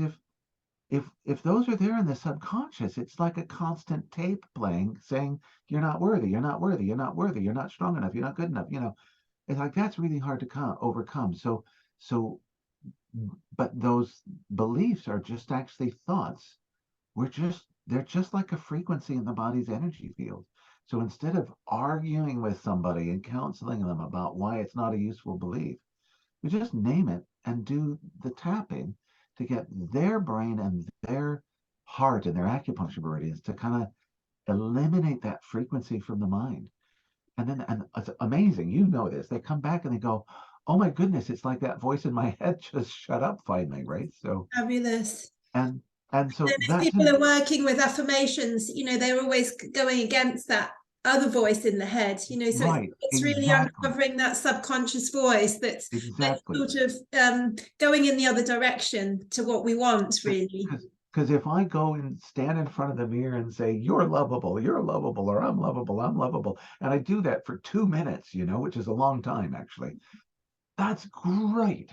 if those are there in the subconscious, it's like a constant tape playing saying, you're not worthy, you're not worthy, you're not worthy, you're not strong enough, you're not good enough. It's like that's really hard to overcome. So but those beliefs are just actually thoughts. They're just like a frequency in the body's energy field. So instead of arguing with somebody and counseling them about why it's not a useful belief, we just name it and do the tapping to get their brain and their heart and their acupuncture meridians to kind of eliminate that frequency from the mind. And it's amazing. This. They come back and they go, oh my goodness, it's like that voice in my head just shut up finally, right? So Fabulous. and and so If that's people are working with affirmations, they're always going against that other voice in the head, so right, it's really exactly, uncovering that subconscious voice that's exactly. sort of going in the other direction to what we want, really. Because if I go and stand in front of the mirror and say, you're lovable, or I'm lovable, and I do that for 2 minutes, which is a long time actually, that's great.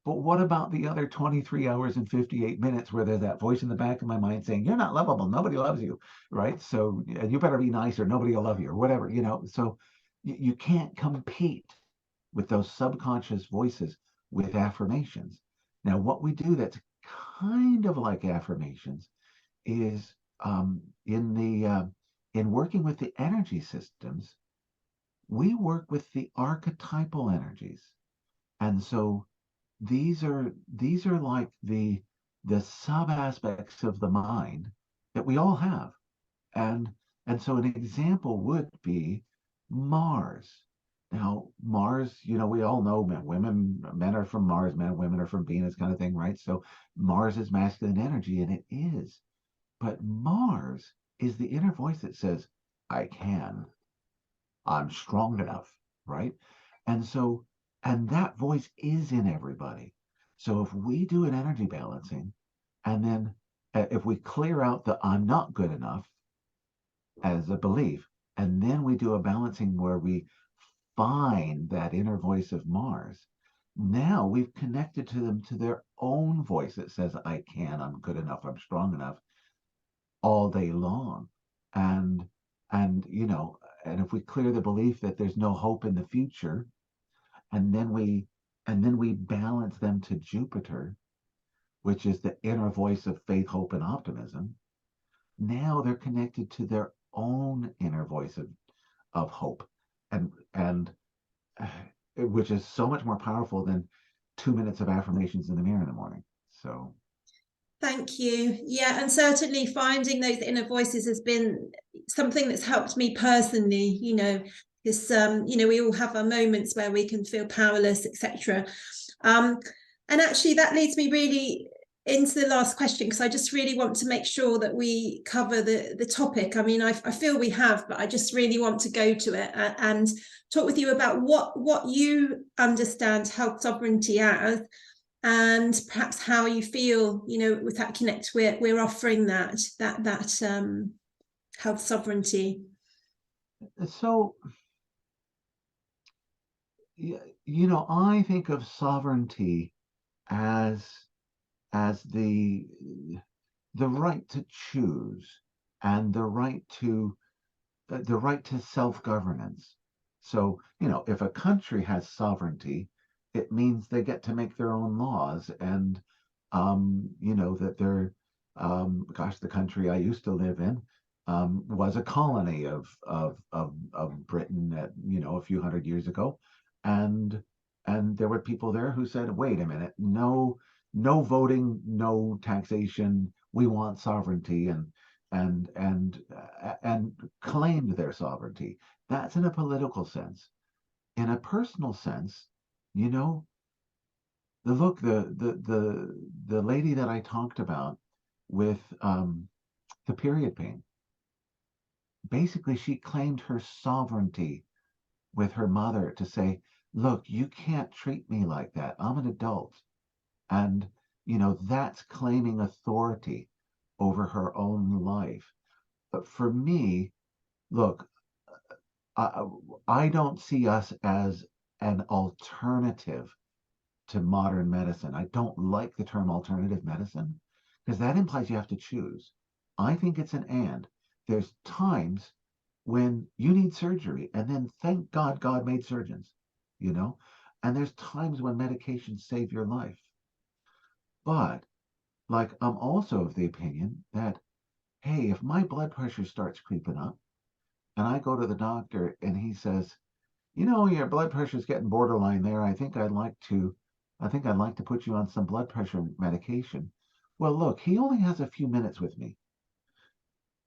But what about the other 23 hours and 58 minutes where there's that voice in the back of my mind saying, you're not lovable, nobody loves you, right? So and you better be nice or nobody will love you or whatever, So you can't compete with those subconscious voices with affirmations. Now, what we do that's kind of like affirmations is in working with the energy systems, we work with the archetypal energies. And so these are like the sub aspects of the mind that we all have. And so an example would be Mars. Now, Mars, we all know men are from Mars, women are from Venus, kind of thing, right? So Mars is masculine energy, and it is. But Mars is the inner voice that says, I can, I'm strong enough, right? And so, and that voice is in everybody. So if we do an energy balancing, and then if we clear out the I'm not good enough as a belief, and then we do a balancing where we find that inner voice of Mars, now we've connected to them to their own voice that says, I can, I'm good enough, I'm strong enough, all day long. And and you know and if we clear the belief that there's no hope in the future, and then we balance them to Jupiter, which is the inner voice of faith, hope, and optimism, now they're connected to their own inner voice of hope, and which is so much more powerful than 2 minutes of affirmations in the mirror in the morning. So Thank you. Yeah, and certainly finding those inner voices has been something that's helped me personally, because we all have our moments where we can feel powerless, etc. And actually, that leads me really into the last question, because I just really want to make sure that we cover the topic. I mean, I feel we have, but I just really want to go to it and talk with you about what you understand health sovereignty as, and perhaps how you feel, you know, with Accunect we're offering that health sovereignty. So, you know, I think of sovereignty as the right to choose, and the right to self-governance. So, you know, if a country has sovereignty, it means they get to make their own laws, and you know, that they're gosh, the country I used to live in was a colony of Britain at, you know, a few hundred years ago, and there were people there who said, wait a minute, no voting, no taxation, we want sovereignty, and claimed their sovereignty. That's in a political sense. In a personal sense, you know, the lady that I talked about with the period pain, basically she claimed her sovereignty with her mother to say, look, you can't treat me like that. I'm an adult. And, you know, that's claiming authority over her own life. But for me, look, I, I don't see us as an alternative to modern medicine. I don't like the term alternative medicine, because that implies you have to choose. I think it's an and. There's times when you need surgery, and then thank God God made surgeons, you know? And there's times when medications save your life. But, like, I'm also of the opinion that, hey, if my blood pressure starts creeping up and I go to the doctor and he says, you know, your blood pressure is getting borderline there. I think I'd like to put you on some blood pressure medication. Well, look, he only has a few minutes with me,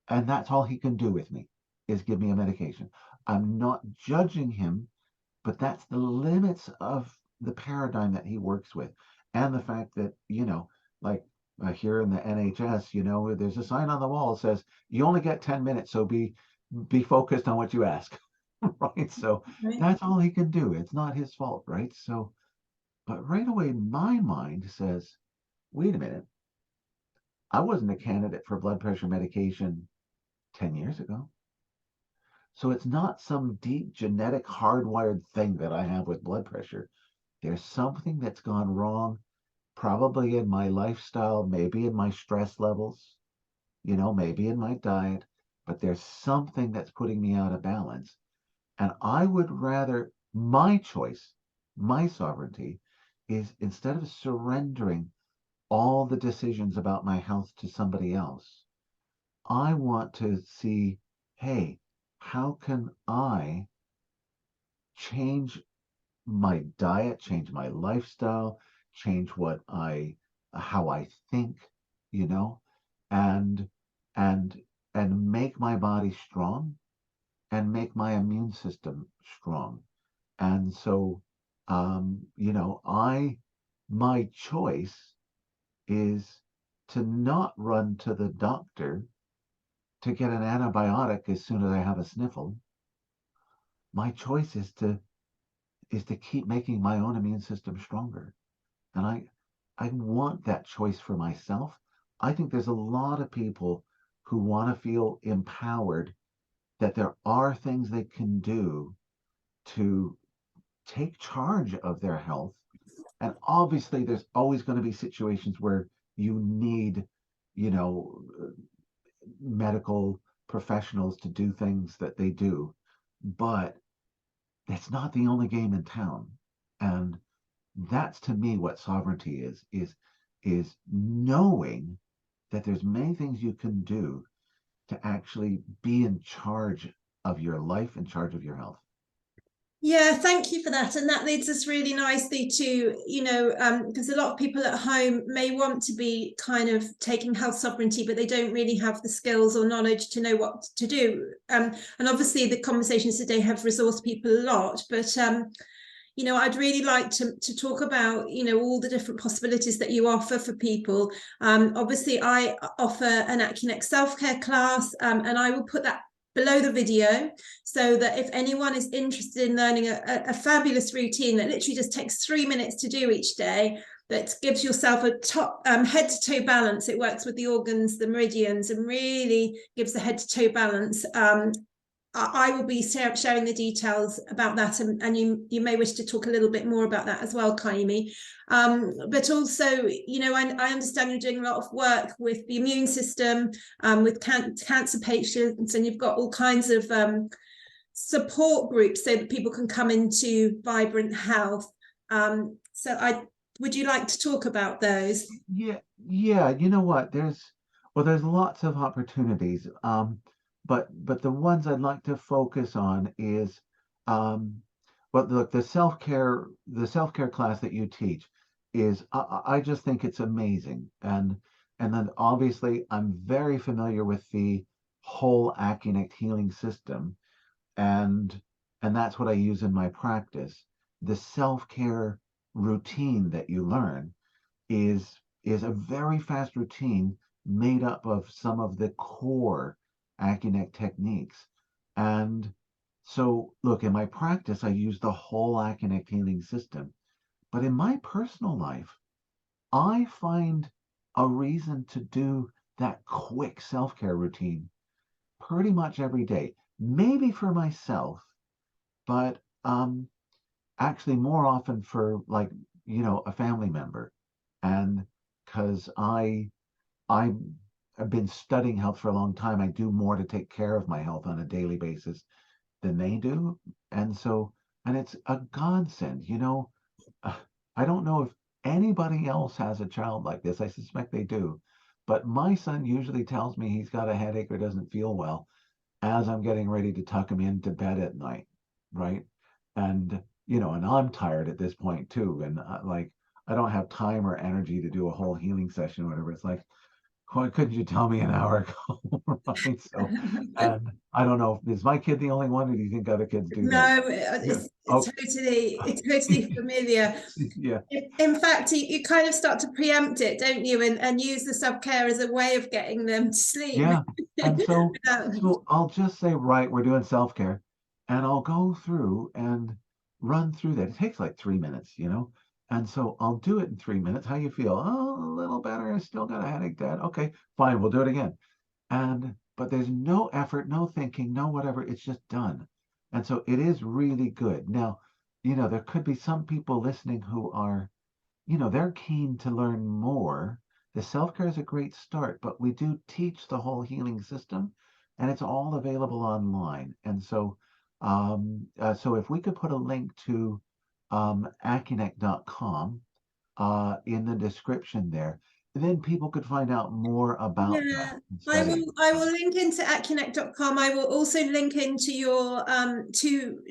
and that's all he can do with me is give me a medication. I'm not judging him, but that's the limits of the paradigm that he works with, and the fact that, you know, like here in the NHS, you know, there's a sign on the wall that says you only get 10 minutes, so be focused on what you ask. Right? So Right. that's all he can do. It's not his fault, right? So, but right away, my mind says, wait a minute, I wasn't a candidate for blood pressure medication 10 years ago. So it's not some deep genetic hardwired thing that I have with blood pressure. There's something that's gone wrong, probably in my lifestyle, maybe in my stress levels, you know, maybe in my diet, but there's something that's putting me out of balance. And I would rather, my choice, my sovereignty, is instead of surrendering all the decisions about my health to somebody else, I want to see, hey, how can I change my diet, change my lifestyle, change how I think, you know, and and make my body strong, and make my immune system strong. And so, you know, my choice is to not run to the doctor to get an antibiotic as soon as I have a sniffle. My choice is to keep making my own immune system stronger. And I want that choice for myself. I think there's a lot of people who want to feel empowered, that there are things they can do to take charge of their health. And obviously, there's always going to be situations where you need, you know, medical professionals to do things that they do. But that's not the only game in town. And that's, to me, what sovereignty is knowing that there's many things you can do to actually be in charge of your life, in charge of your health. Yeah, thank you for that. And that leads us really nicely to, you know, because a lot of people at home may want to be kind of taking health sovereignty, but they don't really have the skills or knowledge to know what to do. And obviously the conversations today have resourced people a lot, but I'd really like to talk about, all the different possibilities that you offer for people. Obviously, I offer an Accunect self-care class, and I will put that below the video so that if anyone is interested in learning a fabulous routine that literally just takes 3 minutes to do each day, that gives yourself a top head to toe balance. It works with the organs, the meridians, and really gives the head to toe balance. I will be sharing the details about that, and you may wish to talk a little bit more about that as well, Ka'imi. But also, I understand you're doing a lot of work with the immune system, with cancer patients, and you've got all kinds of support groups so that people can come into vibrant health. Would you like to talk about those? Yeah. You know what? There's lots of opportunities. But the ones I'd like to focus on is, well, look, the self-care class that you teach is, I just think it's amazing. And then obviously I'm very familiar with the whole Accunect healing system, and that's what I use in my practice. The self-care routine that you learn is a very fast routine made up of some of the core Accunect techniques. And so, look, in my practice, I use the whole Accunect healing system. But in my personal life, I find a reason to do that quick self-care routine pretty much every day. Maybe for myself, but actually more often for, like, a family member. And because I have been studying health for a long time, I do more to take care of my health on a daily basis than they do. And it's a godsend. I don't know if anybody else has a child like this. I suspect they do. But my son usually tells me he's got a headache or doesn't feel well as I'm getting ready to tuck him into bed at night, right? And I'm tired at this point too. And like, I don't have time or energy to do a whole healing session or whatever. It's like, why couldn't you tell me an hour ago? Right? So, and I don't know, is my kid the only one, or do you think other kids do that? No, Yeah. it's totally familiar. Yeah. In fact, you kind of start to preempt it, don't you, and use the self-care as a way of getting them to sleep. Yeah. And so, Without- so I'll just say, right, we're doing self-care, and I'll go through and run through that. It takes like 3 minutes. And so I'll do it in 3 minutes. How you feel? Oh, a little better. I still got a headache, Dad. Okay, fine, we'll do it again. But there's no effort, no thinking, no whatever. It's just done. And so it is really good. Now, there could be some people listening who are, they're keen to learn more. The self-care is a great start, but we do teach the whole healing system, and it's all available online. And so if we could put a link to accunect.com in the description there, then people could find out more about that Yeah, and I study. will link into accunect.com. I will also link into your two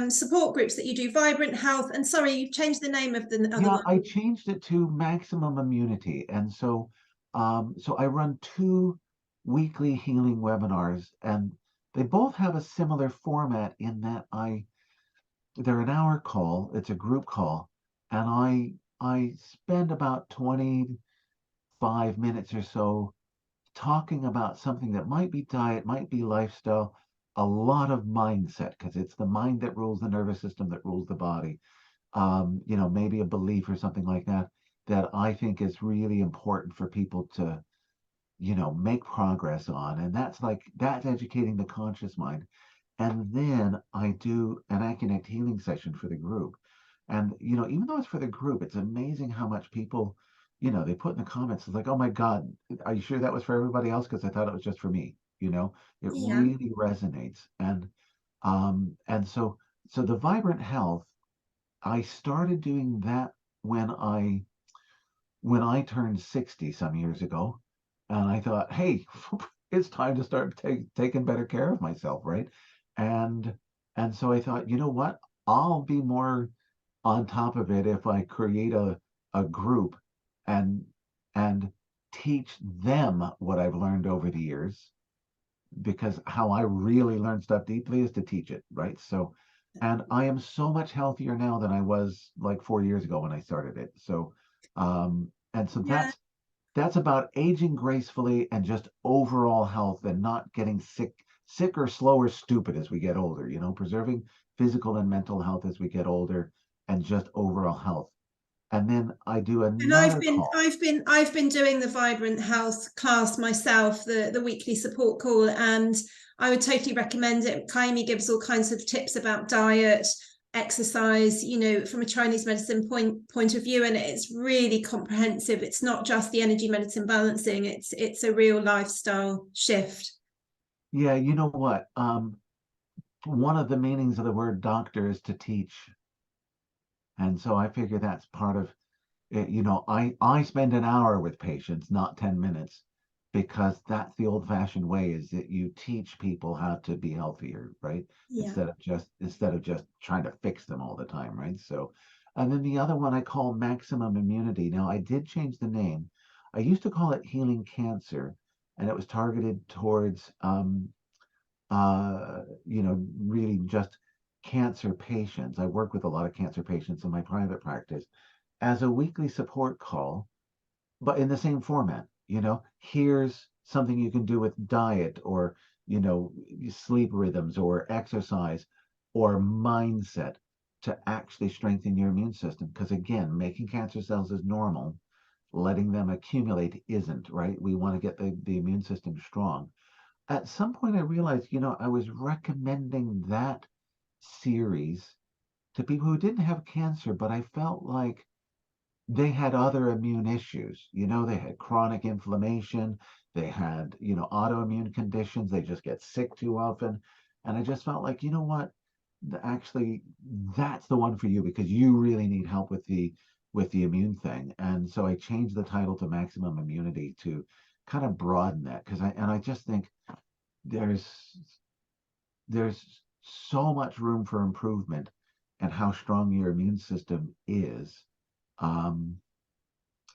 support groups that you do, Vibrant Health, and sorry, you've changed the name of the other Yeah, one. I changed it to maximum immunity. And so I run 2 weekly healing webinars, and they both have a similar format in that they're an hour call, it's a group call, and I spend about 25 minutes or so talking about something that might be diet, might be lifestyle, a lot of mindset, because it's the mind that rules the nervous system, that rules the body. Maybe a belief or something like that, that I think is really important for people to, make progress on. And that's educating the conscious mind. And then I do an Accunect healing session for the group. And, even though it's for the group, it's amazing how much people, they put in the comments, it's like, oh my God, are you sure that was for everybody else? Because I thought it was just for me. It Yeah. really resonates. And so the Vibrant Health, I started doing that when I turned 60 some years ago, and I thought, hey, it's time to start taking better care of myself, right? And and so I thought, you know what? I'll be more on top of it if I create a group and and teach them what I've learned over the years, because how I really learn stuff deeply is to teach it, right? So And I am so much healthier now than I was like 4 years ago when I started it. So, and so Yeah. that's about aging gracefully and just overall health and not getting sick or slow or stupid as we get older, preserving physical and mental health as we get older and just overall health. And then I do And I've another been call. I've been I've been doing the Vibrant Health class myself, the weekly support call, and I would totally recommend it. Ka'imi gives all kinds of tips about diet, exercise, from a Chinese medicine point of view, and it's really comprehensive. It's not just the energy medicine balancing, it's a real lifestyle shift. Yeah, you know what? One of the meanings of the word doctor is to teach. And so I figure that's part of it. I spend an hour with patients, not 10 minutes, because that's the old-fashioned way, is that you teach people how to be healthier, right? Yeah. Instead of just trying to fix them all the time, right? So, and then the other one I call maximum immunity. Now I did change the name. I used to call it healing cancer, and it was targeted towards really just cancer patients. I work with a lot of cancer patients in my private practice as a weekly support call, but in the same format. Here's something you can do with diet or, sleep rhythms or exercise or mindset to actually strengthen your immune system. Because again, making cancer cells is normal, letting them accumulate isn't, right? We want to get the immune system strong. At some point, I realized, I was recommending that series to people who didn't have cancer, but I felt like they had other immune issues. They had chronic inflammation, they had, autoimmune conditions, they just get sick too often. And I just felt like, you know what? Actually, that's the one for you because you really need help with the immune thing. And so I changed the title to Maximum Immunity to kind of broaden that because I just think there's there's so much room for improvement and how strong your immune system is. Um,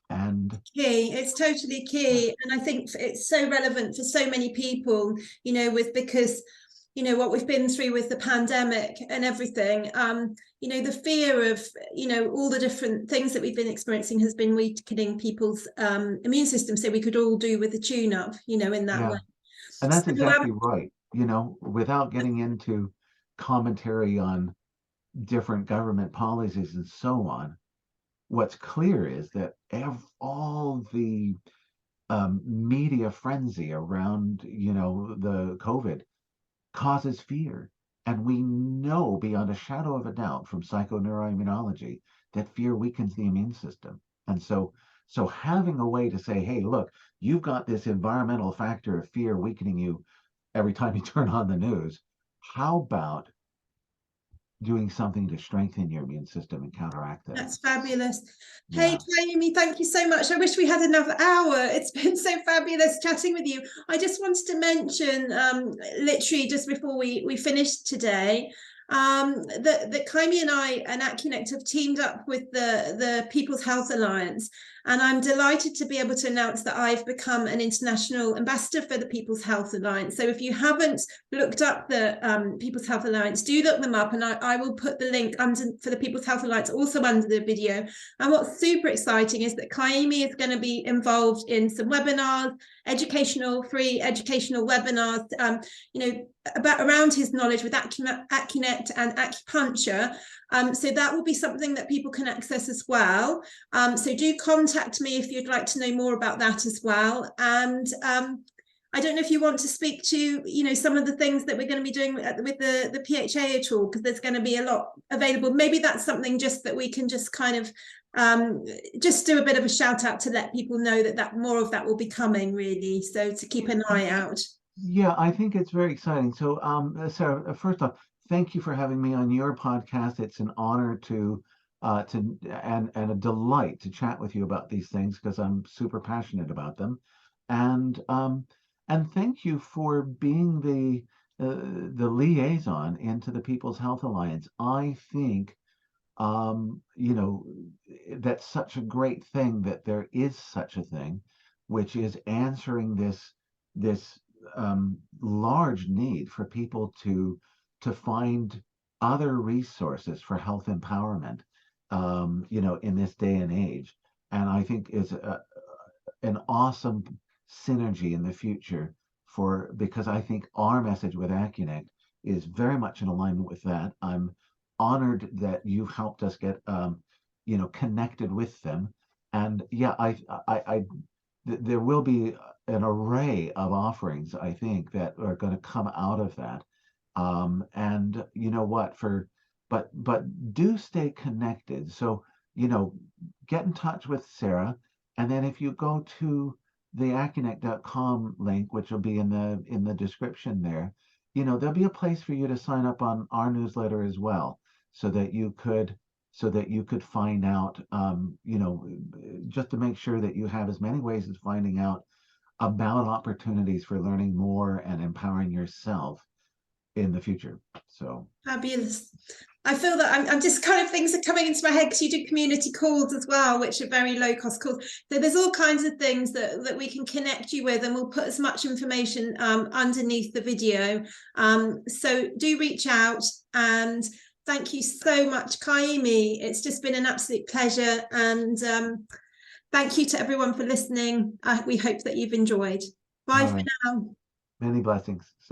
and Key. It's totally yeah, key. And I think it's so relevant for so many people, because what we've been through with the pandemic and everything. The fear of, all the different things that we've been experiencing has been weakening people's immune system. So we could all do with a tune-up, in that way. yeah, and that's So exactly right. Without getting into commentary on different government policies and so on, what's clear is that all the media frenzy around, the COVID causes fear. And we know beyond a shadow of a doubt from psychoneuroimmunology that fear weakens the immune system. And so having a way to say, hey, look, you've got this environmental factor of fear weakening you every time you turn on the news. How about doing something to strengthen your immune system and counteract that? that's fabulous. Hey, Yeah. Jamie, thank you so much. I wish we had another hour. It's been so fabulous chatting with you. I just wanted to mention, literally just before we finished today, that Ka'imi and I and Accunect have teamed up with the People's Health Alliance. And I'm delighted to be able to announce that I've become an international ambassador for the People's Health Alliance. So if you haven't looked up the People's Health Alliance, do look them up, and I will put the link under for the People's Health Alliance also under the video. And what's super exciting is that Ka'imi is going to be involved in some webinars, free educational webinars, about around his knowledge with Accunect and acupuncture. So that will be something that people can access as well. So do contact me if you'd like to know more about that as well. And I don't know if you want to speak to, some of the things that we're going to be doing with the PHA at all, because there's going to be a lot available. Maybe that's something just that we can just kind of just do a bit of a shout out to let people know that more of that will be coming, really. So to keep an eye out. Yeah, I think it's very exciting. So, Sarah, first off, thank you for having me on your podcast. It's an honor and a delight to chat with you about these things because I'm super passionate about them. And thank you for being the liaison into the People's Health Alliance. I think that's such a great thing that there is such a thing, which is answering this large need for people to find other resources for health empowerment, in this day and age. And I think is an awesome synergy in the future because I think our message with Accunect is very much in alignment with that. I'm honored that you've helped us get connected with them. And yeah, there will be an array of offerings, I think, that are going to come out of that. And you know what, but do stay connected. So, get in touch with Sarah. And then if you go to the accunect.com link, which will be in the description there, there'll be a place for you to sign up on our newsletter as well, so that you could find out, just to make sure that you have as many ways as finding out about opportunities for learning more and empowering yourself in the future. So fabulous. I feel that I'm just kind of, things are coming into my head because you do community calls as well, which are very low cost calls. So there's all kinds of things that we can connect you with, and we'll put as much information underneath the video. So do reach out, and thank you so much, Ka'imi. It's just been an absolute pleasure. And thank you to everyone for listening. We hope that you've enjoyed. Bye for now. many blessings.